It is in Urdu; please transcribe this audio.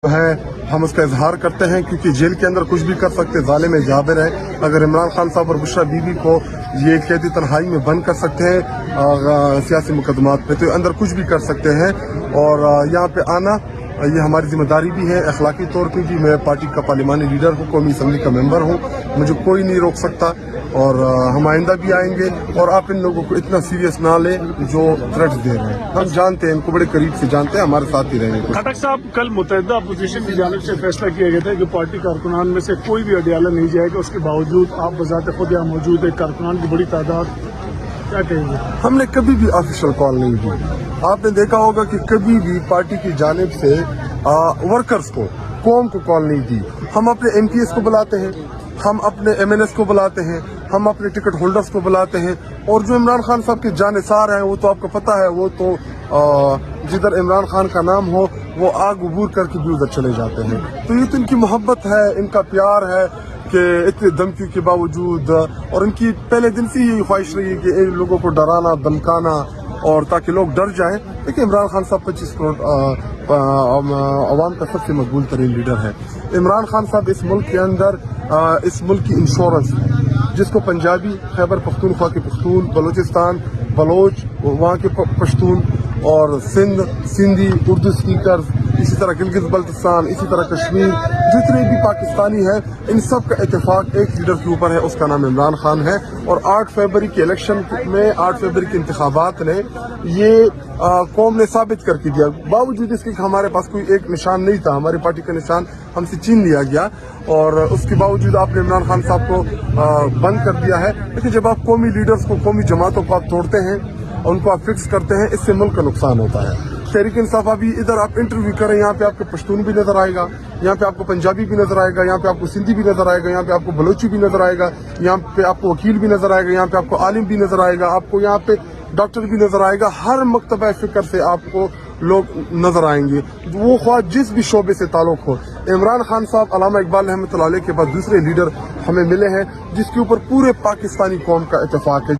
ہے ہم اس کا اظہار کرتے ہیں کیونکہ جیل کے اندر کچھ بھی کر سکتے ظالم جابر ہے. اگر عمران خان صاحب اور بشرا بی بی کو یہ قیدی تنہائی میں بند کر سکتے ہیں سیاسی مقدمات پہ تو اندر کچھ بھی کر سکتے ہیں. اور یہاں پہ آنا یہ ہماری ذمہ داری بھی ہے اخلاقی طور پہ بھی. میں پارٹی کا پارلیمانی لیڈر ہوں, قومی اسمبلی کا ممبر ہوں, مجھے کوئی نہیں روک سکتا اور ہم آئندہ بھی آئیں گے. اور آپ ان لوگوں کو اتنا سیریس نہ لیں جو تھریٹس دے رہے ہیں. ہم جانتے ہیں ان کو بڑے قریب سے جانتے ہیں, ہمارے ساتھ ہی رہیں گے. خٹک صاحب, کل متحدہ اپوزیشن کی جانب سے فیصلہ کیا گیا تھا کہ پارٹی کارکنان میں سے کوئی بھی اڈیالہ نہیں جائے گا. اس کے باوجود آپ بذات خود یہاں موجود ہے, کارکنان کی بڑی تعداد, کیا کہیں گے؟ ہم نے کبھی بھی آفیشیل کال نہیں دی. آپ نے دیکھا ہوگا کہ کبھی بھی پارٹی کی جانب سے ورکرز کو, قوم کو کال نہیں دی. ہم اپنے ایم پی ایس کو بلاتے ہیں, ہم اپنے ایم این ایس کو بلاتے ہیں, ہم اپنے ٹکٹ ہولڈرز کو بلاتے ہیں. اور جو عمران خان صاحب کے جانثار ہیں وہ تو آپ کو پتہ ہے, وہ تو جدھر عمران خان کا نام ہو وہ آگ عبور کر کے بھی ادھر چلے جاتے ہیں. تو یہ تو ان کی محبت ہے, ان کا پیار ہے کہ اتنے دھمکیوں کے باوجود, اور ان کی پہلے دن سے ہی خواہش رہی ہے کہ ان لوگوں کو ڈرانا دھمکانا اور تاکہ لوگ ڈر جائیں. لیکن عمران خان صاحب 25 کروڑ عوام کا سب سے مقبول ترین لیڈر ہے. عمران خان صاحب اس ملک کے اندر اس ملک کی انشورنس ہے, جس کو پنجابی, خیبر پختونخوا کے پختون, بلوچستان بلوچ, وہاں کے پشتون, اور سندھ سندھی, اردو اسپیکرز, اسی طرح گلگت بلتستان, اسی طرح کشمیر, جتنے بھی پاکستانی ہیں ان سب کا اتفاق ایک لیڈر کے اوپر ہے, اس کا نام عمران خان ہے. اور 8 فروری کے الیکشن میں, 8 فروری کے انتخابات نے یہ قوم نے ثابت کر کے دیا. باوجود اس کے کہ ہمارے پاس کوئی ایک نشان نہیں تھا, ہماری پارٹی کا نشان ہم سے چھین لیا گیا, اور اس کے باوجود آپ نے عمران خان صاحب کو بند کر دیا ہے. لیکن جب آپ قومی لیڈرز کو, قومی جماعتوں کو آپ توڑتے ہیں, ان کو آپ فکس کرتے ہیں, اس سے ملک کا نقصان ہوتا ہے. تحریک انصاف ابھی ادھر آپ انٹرویو کریں, یہاں پہ آپ کو پشتون بھی نظر آئے گا, یہاں پہ آپ کو پنجابی بھی نظر آئے گا, یہاں پہ آپ کو سندھی بھی نظر آئے گا, یہاں پہ آپ کو بلوچی بھی نظر آئے گا, یہاں پہ آپ کو وکیل بھی نظر آئے گا, یہاں پہ آپ کو عالم بھی نظر آئے گا, آپ کو یہاں پہ ڈاکٹر بھی نظر آئے گا. ہر مکتبہ فکر سے آپ کو لوگ نظر آئیں گے, وہ خواہ جس بھی شعبے سے تعلق ہو. عمران خان صاحب, علامہ اقبال رحمۃ اللہ علیہ کے بعد دوسرے لیڈر ہمیں ملے ہیں جس کے اوپر پورے پاکستانی قوم کا اتفاق ہے.